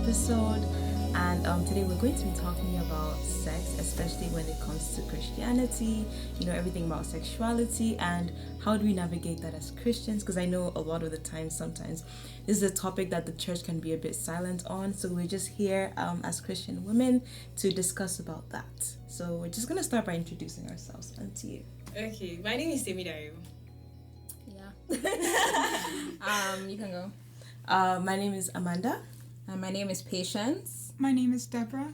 episode. And today we're going to be talking about sex, especially when it comes to Christianity, everything about sexuality and how do we navigate that as Christians? Because I know a lot of the time, sometimes this is a topic that the church can be a bit silent on. So we're just here as Christian women to discuss about that. So we're just going to start by introducing ourselves. And to you. Okay, my name is Temi Dario. Yeah. You can go. My name is Amanda. And my name is Patience. My name is Deborah.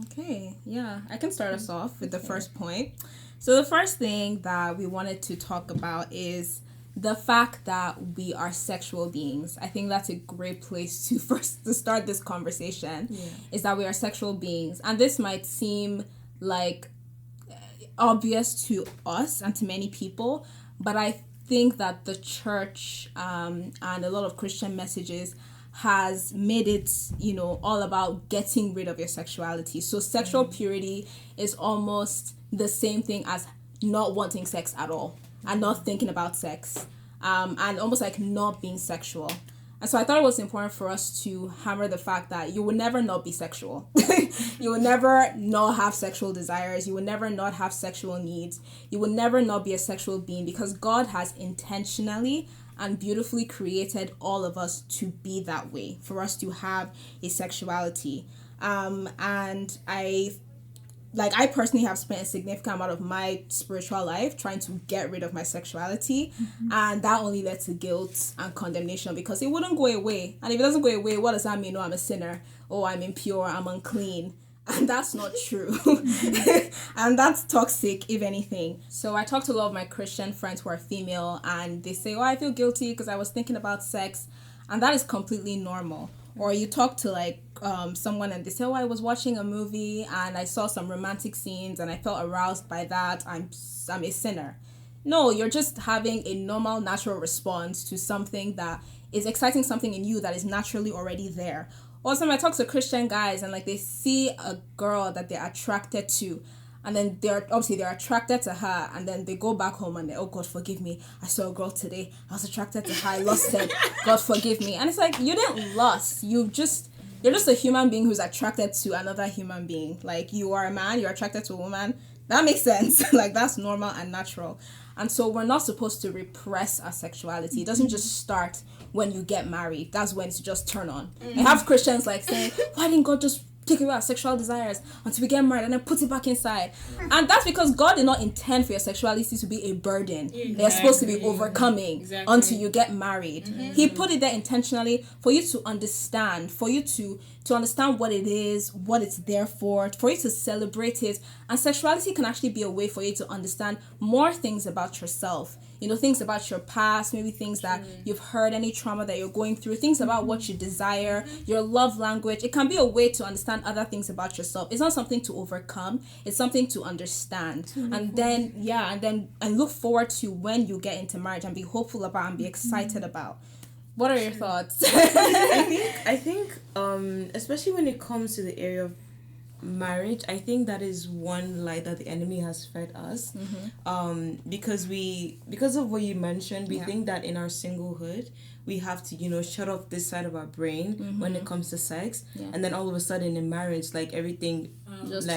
Okay, yeah. I can start us off with the first point. So the first thing that we wanted to talk about is the fact that we are sexual beings. I think that's a great place to start this conversation. Yeah. Is that we are sexual beings. And this might seem like obvious to us and to many people, but I think that the church and a lot of Christian messages has made it, all about getting rid of your sexuality. So sexual purity is almost the same thing as not wanting sex at all and not thinking about sex, and almost like not being sexual. And so I thought it was important for us to hammer the fact that you will never not be sexual. You will never not have sexual desires. You will never not have sexual needs. You will never not be a sexual being because God has intentionally and beautifully created all of us to be that way, for us to have a sexuality. And I personally have spent a significant amount of my spiritual life trying to get rid of my sexuality. Mm-hmm. And that only led to guilt and condemnation because it wouldn't go away. And if it doesn't go away, what does that mean? Oh, I'm a sinner. Oh, I'm impure. I'm unclean. And that's not true. And that's toxic, if anything. So I talked to a lot of my Christian friends who are female and they say, oh, I feel guilty because I was thinking about sex. And that is completely normal. Or you talk to someone and they say, oh, I was watching a movie and I saw some romantic scenes and I felt aroused by that. I'm a sinner. No, you're just having a normal, natural response to something that is exciting something in you that is naturally already there. Also, I talk to Christian guys and they see a girl that they're attracted to, and then they're attracted to her, and then they go back home and they, oh God, forgive me, I saw a girl today, I was attracted to her, I lusted, God forgive me. And it's like, you didn't lust, you're just a human being who's attracted to another human being. Like, you are a man, you're attracted to a woman, that makes sense. That's normal and natural. And so we're not supposed to repress our sexuality. It doesn't just start when you get married. That's when it's just turn on. I have Christians saying, why didn't God just take away our sexual desires until we get married and then put it back inside? And that's because God did not intend for your sexuality to be a burden. Exactly. They're supposed to be overcoming until you get married. Mm-hmm. He put it there intentionally for you to understand, for you to understand what it is, what it's there for you to celebrate it. And sexuality can actually be a way for you to understand more things about yourself. Things about your past, maybe things that you've heard, any trauma that you're going through, things about what you desire, your love language. It can be a way to understand other things about yourself. It's not something to overcome. It's something to understand. And look forward to when you get into marriage and be hopeful about and be excited about. What are your thoughts? I think especially when it comes to the area of marriage, I think that is one lie that the enemy has fed us. Mm-hmm. Because of what you mentioned, we think that in our singlehood we have to shut off this side of our brain when it comes to sex, and then all of a sudden in marriage everything just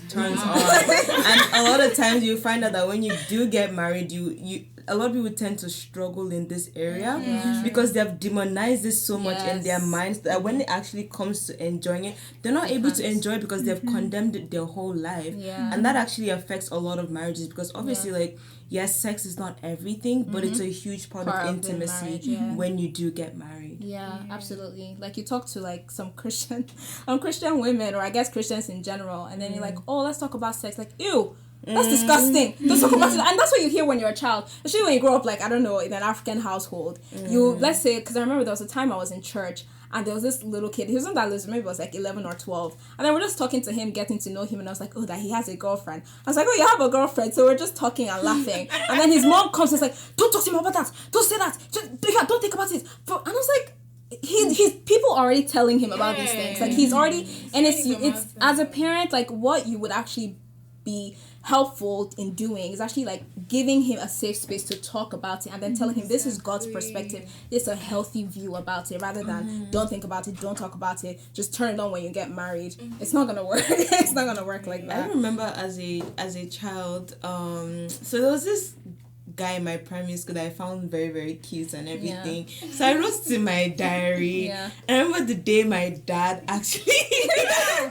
turns on. And a lot of times you find out that when you do get married, you a lot of people tend to struggle in this area because they have demonized this so much in their minds that when it actually comes to enjoying it, they're not able to enjoy it because they've condemned it their whole life. And that actually affects a lot of marriages because obviously yes, sex is not everything, but it's a huge part of intimacy when you do get married. Yeah, absolutely. You talk to some Christian women, or I guess Christians in general, and then you're like, oh, let's talk about sex. Ew, that's disgusting. Don't talk about it. And that's what you hear when you're a child, especially when you grow up in an African household. Let's say, because I remember there was a time I was in church and there was this little kid. He wasn't that little, maybe it was 11 or 12. And then we're just talking to him, getting to know him, and I was like, oh, that he has a girlfriend. I was like, oh, you have a girlfriend? So we're just talking and laughing. And then his mom comes and is like, don't talk to him about that. Don't say that. Don't think about it. And I was like, he's people already telling him about these things. He's already, and it's as a parent, what you would actually be helpful in doing is actually like giving him a safe space to talk about it, and then telling him this is God's perspective, this is a healthy view about it, rather than don't think about it, don't talk about it, just turn it on when you get married. It's not gonna work. It's not gonna work like that. I remember as a child, so there was this guy in my primary school that I found very, very cute and everything. Yeah. So I wrote in my diary. Yeah. And I remember the day my dad actually,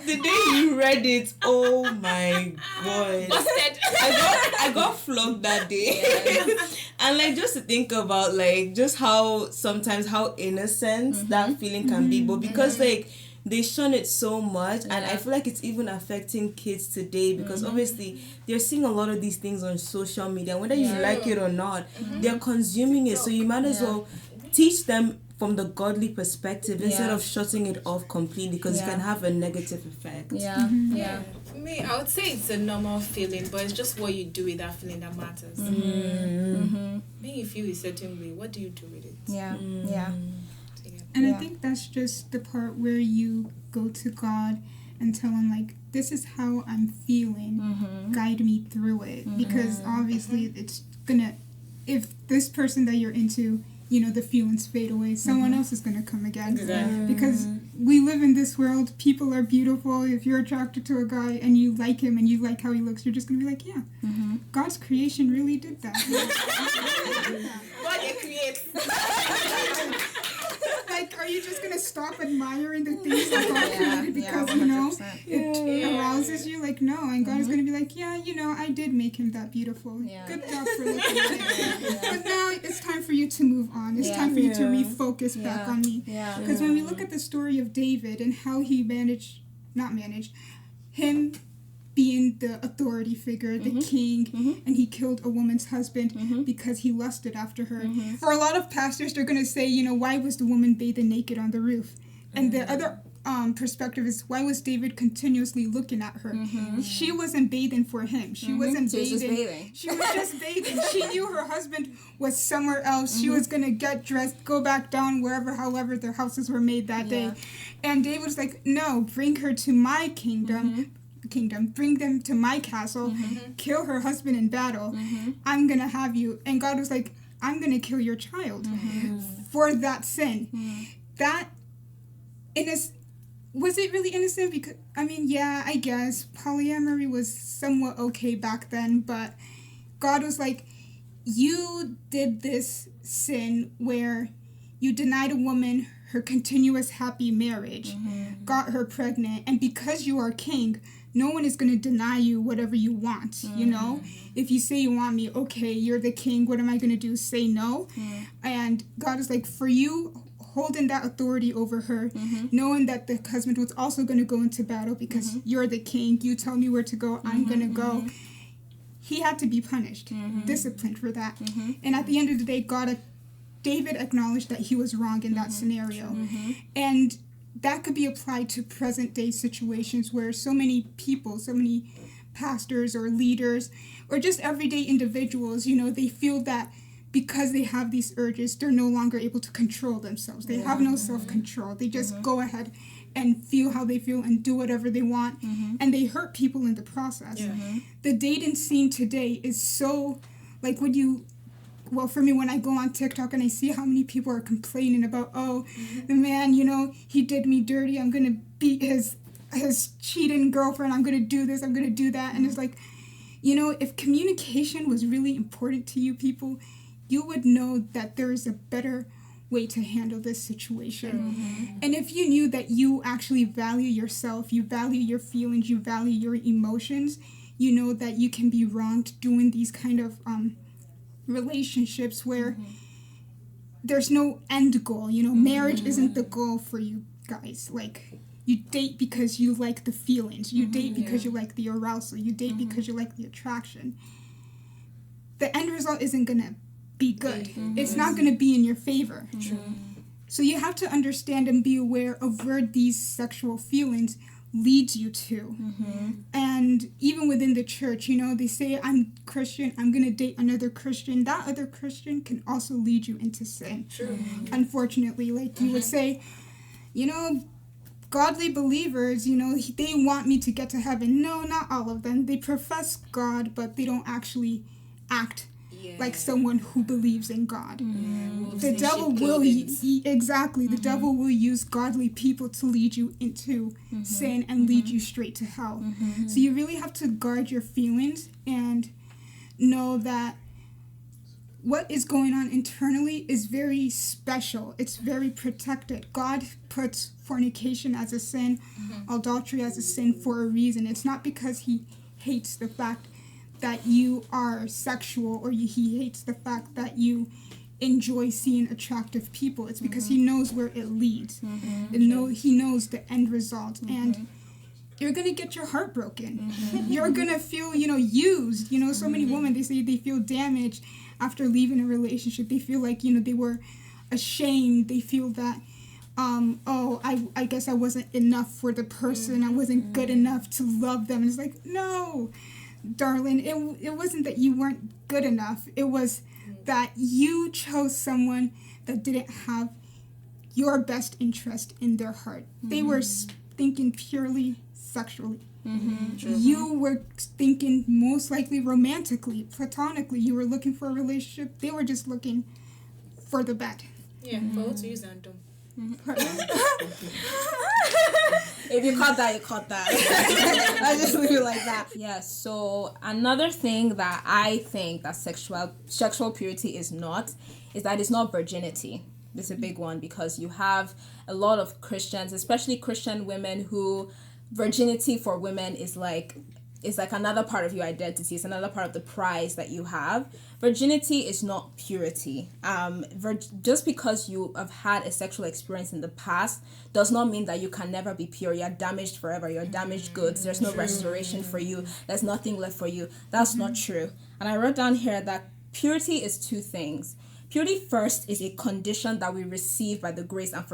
the day he read it, oh my God. Busted. I got flogged that day. Yeah. And like just to think about like just how sometimes how innocent that feeling can be, but because like they shun it so much, and I feel like it's even affecting kids today because obviously they're seeing a lot of these things on social media, whether you like it or not, they're consuming it, so you might as well teach them from the godly perspective instead of shutting it off completely, because it can have a negative effect. For me, I would say it's a normal feeling, but it's just what you do with that feeling that matters. Being you feel a certain way, what do you do with it? And I think that's just the part where you go to God and tell him, like, this is how I'm feeling. Guide me through it. Because obviously it's gonna, if this person that you're into, you know, the feelings fade away, someone else is gonna come again. Exactly. Because we live in this world, people are beautiful. If you're attracted to a guy and you like him and you like how he looks, you're just gonna be like, yeah, God's creation really did that. God creates. Like, are you just gonna stop admiring the things that God created because you know it arouses you? Like, no, and God is gonna be like, yeah, you know, I did make him that beautiful. Good job for looking at it. But now it's time for you to move on. It's time for you to refocus back on me. Because when we look at the story of David and how he him being the authority figure, the king, and he killed a woman's husband because he lusted after her. For a lot of pastors, they're going to say, you know, why was the woman bathing naked on the roof? And the other perspective is, why was David continuously looking at her? She wasn't bathing for him. She wasn't bathing. She was just bathing. She knew her husband was somewhere else. She was going to get dressed, go back down however their houses were made that day. And David was like, no, bring her to my kingdom, bring them to my castle, kill her husband in battle. I'm gonna have you. And God was like, I'm gonna kill your child for that sin. That was it really innocent? Because I mean, yeah, I guess polyamory was somewhat okay back then, but God was like, you did this sin where you denied a woman her continuous happy marriage, got her pregnant, and because you are king, no one is going to deny you whatever you want, you know? If you say you want me, okay, you're the king, what am I going to do? Say no? And God is like, for you holding that authority over her, knowing that the husband was also going to go into battle because you're the king, you tell me where to go, I'm going to go. He had to be punished, disciplined for that. And at the end of the day, David acknowledged that he was wrong in that scenario. And that could be applied to present day situations where so many people, so many pastors or leaders or just everyday individuals, you know, they feel that because they have these urges, they're no longer able to control themselves. They have no self-control. They just go ahead and feel how they feel and do whatever they want. And they hurt people in the process. The dating scene today is so, like, well, for me, when I go on TikTok and I see how many people are complaining about, the man, you know, he did me dirty, I'm going to beat his cheating girlfriend, I'm going to do this, I'm going to do that. And it's like, you know, if communication was really important to you people, you would know that there is a better way to handle this situation. And if you knew that you actually value yourself, you value your feelings, you value your emotions, you know that you can be wronged doing these kind of relationships where there's no end goal. You know, marriage isn't the goal for you guys. Like, you date because you like the feelings. You date because you like the arousal. You date because you like the attraction. The end result isn't going to be good. It's not going to be in your favor. So you have to understand and be aware of where these sexual feelings leads you to. And even within the church, you know, they say, I'm Christian, I'm going to date another Christian. That other Christian can also lead you into sin. Unfortunately, like you would say, you know, godly believers, you know, they want me to get to heaven. No, not all of them. They profess God, but they don't actually act like someone who believes in God. The devil will the devil will use godly people to lead you into sin and lead you straight to hell. So you really have to guard your feelings and know that what is going on internally is very special. It's very protected. God puts fornication as a sin, adultery as a sin for a reason. It's not because he hates the fact that you are sexual or he hates the fact that you enjoy seeing attractive people. It's because he knows where it leads. He knows the end result. And you're going to get your heart broken. You're going to feel, used. So many women, they say they feel damaged after leaving a relationship. They feel like, they were ashamed. They feel that, I guess I wasn't enough for the person. I wasn't good enough to love them. And it's like, no, darling, it wasn't that you weren't good enough. It was that you chose someone that didn't have your best interest in their heart. They were thinking purely sexually. You were thinking most likely romantically, platonically. You were looking for a relationship. They were just looking for the bed. Yeah, for what to use and do. If you caught that, you caught that. I just leave it like that. Yeah, so another thing that I think that sexual purity is that it's not virginity. This is a big one because you have a lot of Christians, especially Christian women, who virginity for women is like another part of your identity. It's another part of the prize that you have. Virginity is not purity. Just because you have had a sexual experience in the past does not mean that you can never be pure. You're damaged forever. You're damaged goods. There's no restoration for you. There's nothing left for you. That's not true. And I wrote down here that purity is two things. Purity first is a condition that we receive by the grace and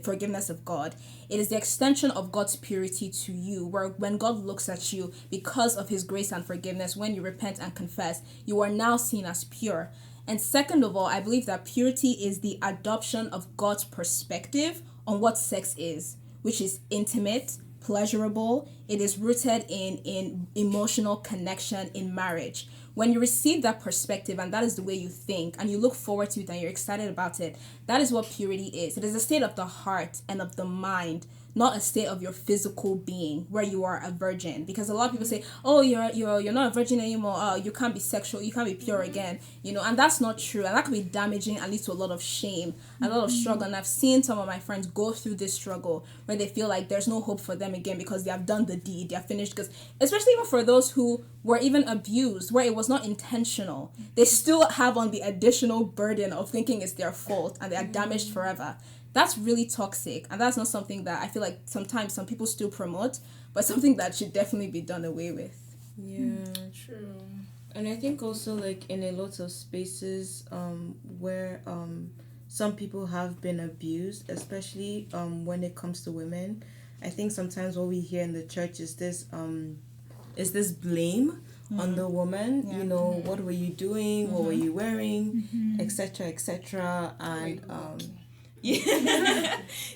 forgiveness of God. It is the extension of God's purity to you, where when God looks at you because of his grace and forgiveness, when you repent and confess, you are now seen as pure. And second of all, I believe that purity is the adoption of God's perspective on what sex is, which is intimate, pleasurable. It is rooted in emotional connection in marriage. When you receive that perspective and that is the way you think and you look forward to it and you're excited about it, that is what purity is. It is a state of the heart and of the mind, not a state of your physical being where you are a virgin. Because a lot of people say, oh, you're not a virgin anymore. Oh, you can't be sexual. You can't be pure again. And that's not true. And that can be damaging and lead to a lot of shame, a lot of struggle. And I've seen some of my friends go through this struggle where they feel like there's no hope for them again because they have done the deed. They are finished. Because especially even for those who were even abused, where it was not intentional, they still have on the additional burden of thinking it's their fault and they are damaged forever. That's really toxic, and that's not something that I feel like sometimes some people still promote, but something that should definitely be done away with. Yeah, true. And I think also like in a lot of spaces where some people have been abused, especially when it comes to women, I think sometimes what we hear in the church is this blame on the woman. Yeah. What were you doing? What were you wearing, etc., etc. And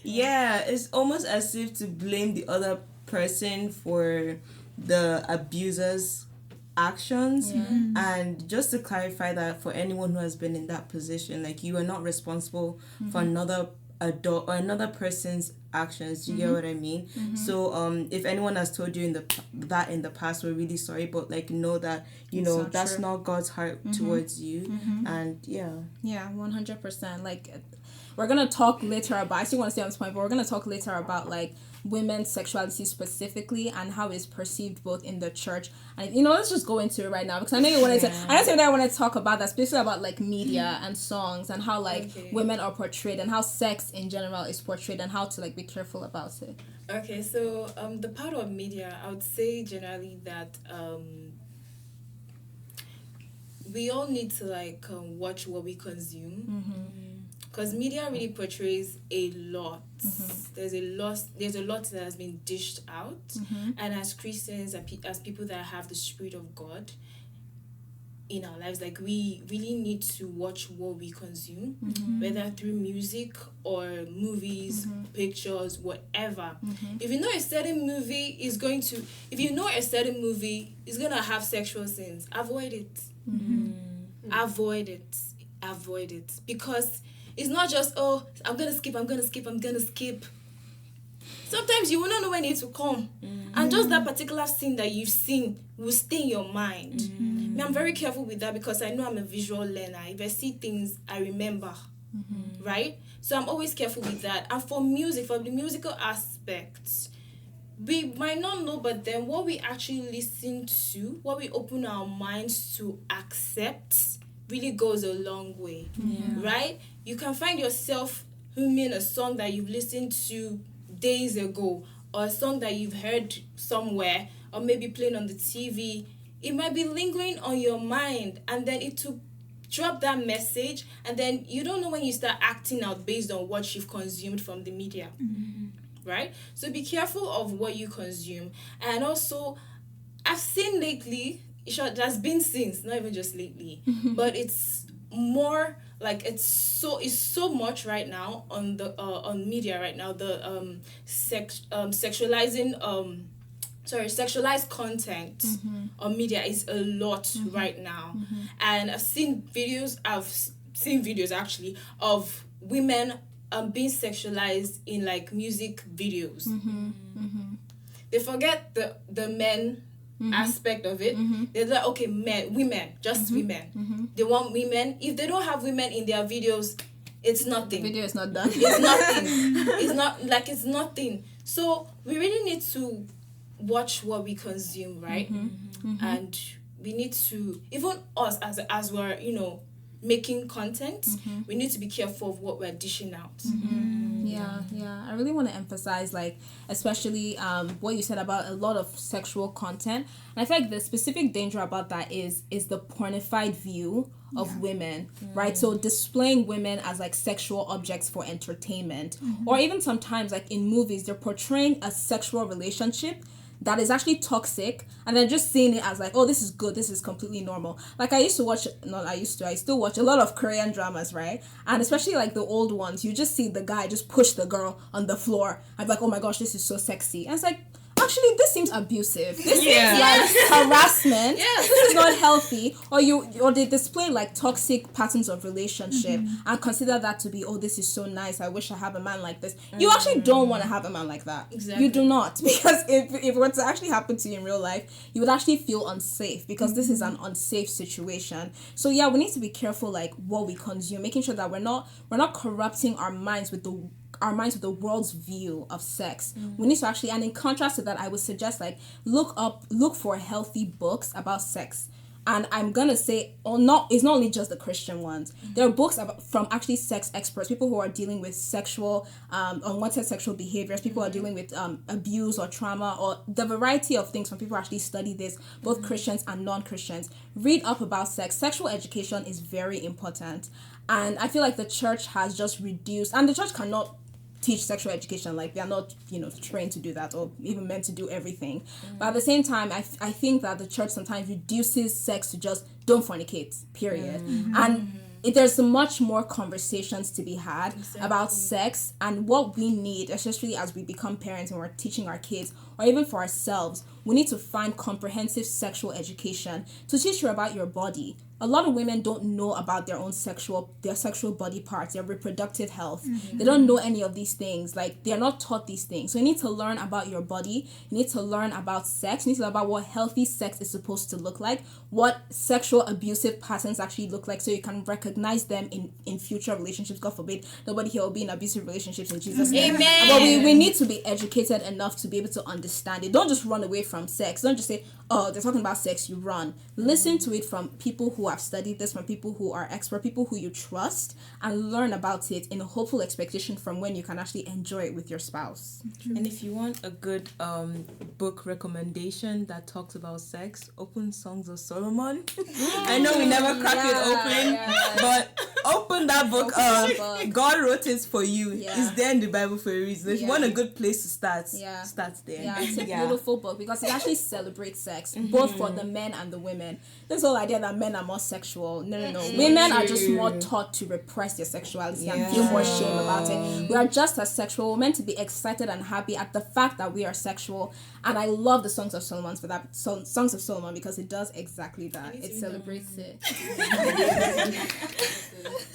yeah, it's almost as if to blame the other person for the abuser's actions. And just to clarify that for anyone who has been in that position, like, you are not responsible for another adult or another person's actions. Do you get what I mean? So if anyone has told you in the past, we're really sorry, but like, know that that's true. not God's heart towards you. And yeah 100%. Like, we're gonna talk later about, I still want to stay on this point, but we're gonna talk later about like women's sexuality specifically and how it's perceived both in the church and let's just go into it right now, because I know you wanted to I don't think that I want to talk about that, especially about like media and songs and how like women are portrayed and how sex in general is portrayed and how to like be careful about it. Okay, so the part of media, I would say generally that we all need to like watch what we consume. Because media really portrays a lot. There's a lot that has been dished out. And as Christians, as people that have the Spirit of God, in our lives. Like, we really need to watch what we consume, whether through music or movies, pictures, whatever. If you know a certain movie is going to have sexual scenes, avoid it. Avoid it, because it's not just, oh, I'm gonna skip. Sometimes you will not know when it will come, and just that particular scene that you've seen will stay in your mind. I'm very careful with that, because I know I'm a visual learner. If I see things, I remember, right? So I'm always careful with that. And for the musical aspect, we might not know, but then what we actually listen to, what we open our minds to accept, really goes a long way, right? You can find yourself humming a song that you've listened to days ago, or a song that you've heard somewhere, or maybe playing on the TV. It might be lingering on your mind, and then it will drop that message, and then you don't know when you start acting out based on what you've consumed from the media, right? So be careful of what you consume. And also, I've seen lately, there's been since, not even just lately, but it's more like it's so much right now on the on media right now, the sexualized content on media is a lot right now. And I've seen videos actually of women being sexualized in like music videos. They forget the men aspect of it. They're like, okay, women. They want women. If they don't have women in their videos, it's nothing. The video is not done. It's nothing. It's nothing. So we really need to watch what we consume, right? And we need to, even us as we're, making content, we need to be careful of what we're dishing out. Yeah. I really want to emphasize, like, especially what you said about a lot of sexual content. And I feel like the specific danger about that is the pornified view of women, right? So displaying women as like sexual objects for entertainment, or even sometimes like in movies, they're portraying a sexual relationship that is actually toxic, and then just seeing it as like, oh, this is good, this is completely normal. Like I still watch a lot of Korean dramas, right? And especially like the old ones, you just see the guy just push the girl on the floor. I'm like, oh my gosh, this is so sexy. And it's like, actually, this seems abusive. This seems like harassment. This is not healthy. Or they display like toxic patterns of relationship and consider that to be, oh, this is so nice. I wish I have a man like this. You actually don't want to have a man like that. Exactly. You do not, because if it were to actually happen to you in real life, you would actually feel unsafe, because this is an unsafe situation. So yeah, we need to be careful like what we consume, making sure that we're not corrupting our minds with the world's view of sex. We need to actually, and in contrast to that, I would suggest like look for healthy books about sex. And I'm gonna say, it's not only just the Christian ones. There are books from actually sex experts, people who are dealing with sexual, unwanted sexual behaviors, people who are dealing with abuse or trauma, or the variety of things from people who actually study this, both Christians and non-Christians. Read up about sex. Sexual education is very important. And I feel like the church has just reduced, and the church cannot teach sexual education, like they are not trained to do that, or even meant to do everything. But at the same time, I think that the church sometimes reduces sex to just don't fornicate, period. And there's much more conversations to be had about sex, and what we need, especially as we become parents and we're teaching our kids, or even for ourselves, we need to find comprehensive sexual education to teach you about your body. A lot of women don't know about their sexual body parts, their reproductive health. They don't know any of these things. Like, they are not taught these things. So you need to learn about your body. You need to learn about sex. You need to learn about what healthy sex is supposed to look like, what sexual abusive patterns actually look like, so you can recognize them in future relationships. God forbid nobody here will be in abusive relationships in Jesus' name. Amen. But we need to be educated enough to be able to understand it. Don't just run away from sex. Don't just say, oh, they're talking about sex, you run. Listen to it from people who have studied this, from people who are expert, people who you trust, and learn about it in a hopeful expectation from when you can actually enjoy it with your spouse. And if you want a good book recommendation that talks about sex, open Songs of Solomon. I know we never crack it open, but Open that book up. God wrote it for you. Yeah. It's there in the Bible for a reason. If you want a good place to start, start there. Yeah, it's a beautiful book because it actually celebrates sex, both for the men and the women. This whole idea that men are more sexual. No. Women are just more taught to repress their sexuality and feel more shame about it. We are just as sexual. We're meant to be excited and happy at the fact that we are sexual. And I love the Songs of Solomon for that. Songs of Solomon because it does exactly that. It celebrates it.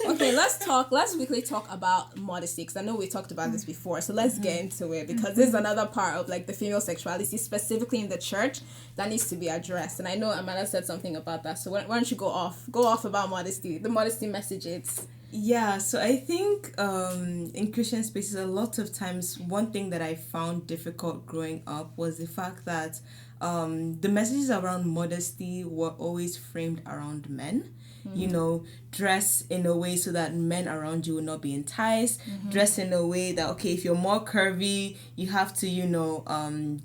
Okay, let's quickly talk about modesty because I know we talked about this before. So let's get into it because this is another part of like the female sexuality, specifically in the church, that needs to be addressed. And I know Amanda said something about that. So why don't you go off about modesty, the modesty messages. Yeah, so I think in Christian spaces, a lot of times, one thing that I found difficult growing up was the fact that the messages around modesty were always framed around men. You know, dress in a way so that men around you will not be enticed. Dress in a way that, okay, if you're more curvy, you have to, you know,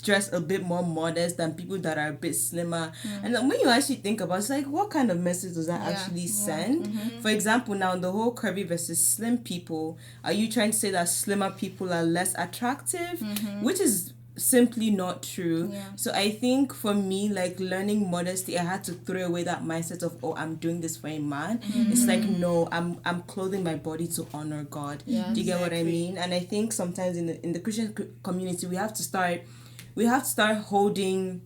dress a bit more modest than people that are a bit slimmer. And then when you actually think about it, it's like, what kind of message does that actually send? For example, now the whole curvy versus slim people, are you trying to say that slimmer people are less attractive? Which is simply not true. So I think for me, like learning modesty, I had to throw away that mindset of, oh, I'm doing this for a man. It's like, no, I'm clothing my body to honor God. Do you get what I mean? And I think sometimes in the Christian community, we have to start holding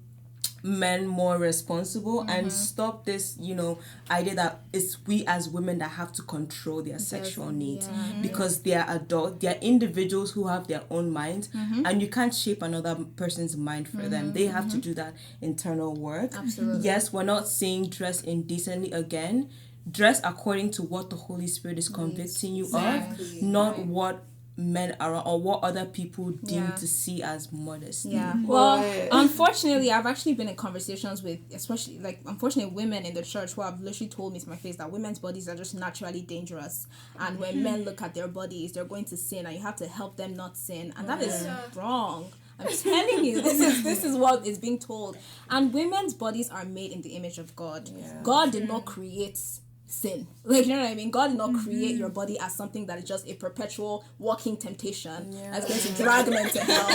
men more responsible and stop this, you know, idea that it's we as women that have to control their sexual needs because they are adults, they are individuals who have their own minds and you can't shape another person's mind for them. They have to do that internal work. Absolutely. Yes, we're not saying dress indecently again. Dress according to what the Holy Spirit is convicting you of, not what men around or what other people deem to see as modesty. Well, unfortunately, I've actually been in conversations with, especially like unfortunately women in the church who have literally told me to my face that women's bodies are just naturally dangerous, and when men look at their bodies, they're going to sin, and you have to help them not sin, and that is wrong. I'm telling you, this is what is being told. And women's bodies are made in the image of God. God did not create sin. Like, you know what I mean? God did not create your body as something that is just a perpetual walking temptation that's going to drag men to hell.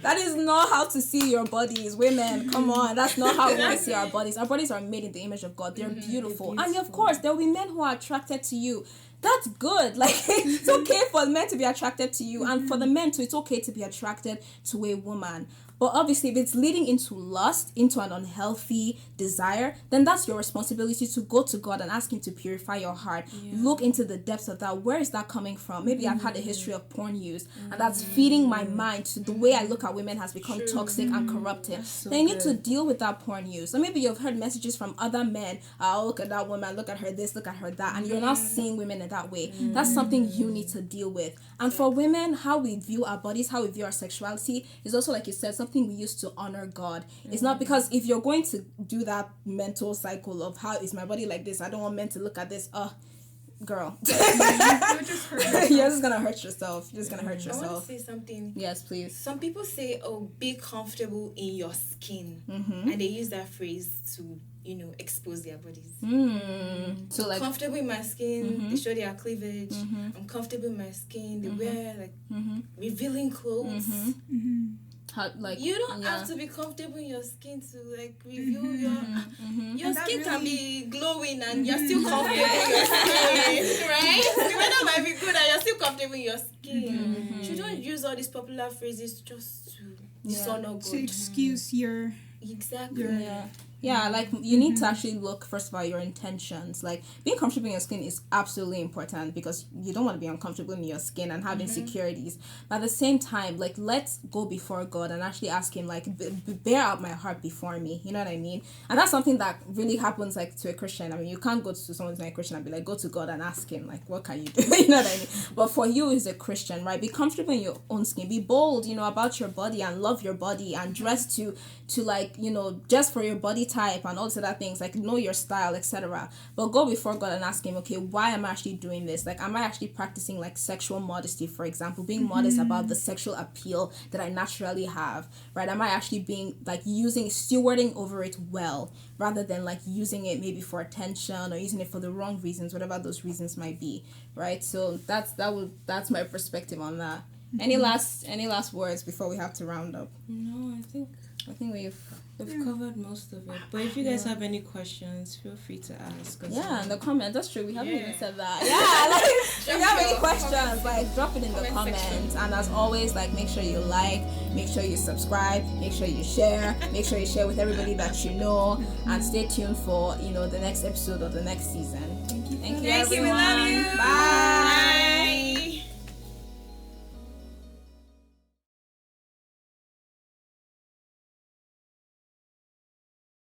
That is not how to see your bodies, women. Come on, that's not how we see our bodies. Our bodies are made in the image of God. They're beautiful. And of course, there will be men who are attracted to you. That's good. Like, it's okay for men to be attracted to you, and for the men too, it's okay to be attracted to a woman. But obviously, if it's leading into lust, into an unhealthy desire, then that's your responsibility to go to God and ask Him to purify your heart. Look into the depths of that. Where is that coming from? Maybe I've had a history of porn use, and that's feeding my mind to the way I look at women has become toxic and corrupted. Then you need to deal with that porn use. So maybe you've heard messages from other men. Oh, look at that woman, look at her this, look at her that. And you're not seeing women in that way. That's something you need to deal with. And for women, how we view our bodies, how we view our sexuality is also, like you said, something we use to honor God. It's not because if you're going to do that mental cycle of how is my body like this, I don't want men to look at this, girl. You're just gonna hurt yourself. You're just gonna hurt yourself. I want to say something. Yes, please. Some people say, oh, be comfortable in your skin. And they use that phrase to, you know, expose their bodies. So like comfortable in my skin, they show their cleavage. I'm comfortable in my skin. They wear like revealing clothes. how, like You don't have to be comfortable in your skin to like reveal your skin can be glowing and you're still comfortable in your skin, right? The weather might be good and you're still comfortable in your skin. You don't use all these popular phrases just to dishonor God. To excuse your Exactly. Yeah, like you need to actually look first of all your intentions. Like being comfortable in your skin is absolutely important because you don't want to be uncomfortable in your skin and have insecurities. But at the same time, like let's go before God and actually ask Him, like bear out my heart before me. You know what I mean? And that's something that really happens like to a Christian. I mean, you can't go to someone who's not a Christian and be like, go to God and ask Him, like, what can you do? You know what I mean? But for you as a Christian, right? Be comfortable in your own skin. Be bold, you know, about your body and love your body and dress to like, you know, just for your body type and all these other things, like know your style, etc. But go before God and ask him, okay, why am I actually doing this? Like, am I actually practicing like sexual modesty, for example, being modest about the sexual appeal that I naturally have, right? Am I actually being like stewarding over it well, rather than like using it maybe for attention or using it for the wrong reasons, whatever those reasons might be, right? So that's my perspective on that. Any last words before we have to round up? No, I think we've covered most of it. But if you guys have any questions, feel free to ask. Yeah, in the comments. That's true. We haven't even said that. Yeah, like if you have any questions, like drop it in the comments. And as always, like make sure you like, make sure you subscribe, make sure you share with everybody that you know, and stay tuned for the next episode of the next season. Thank you, everyone. We love you. Bye.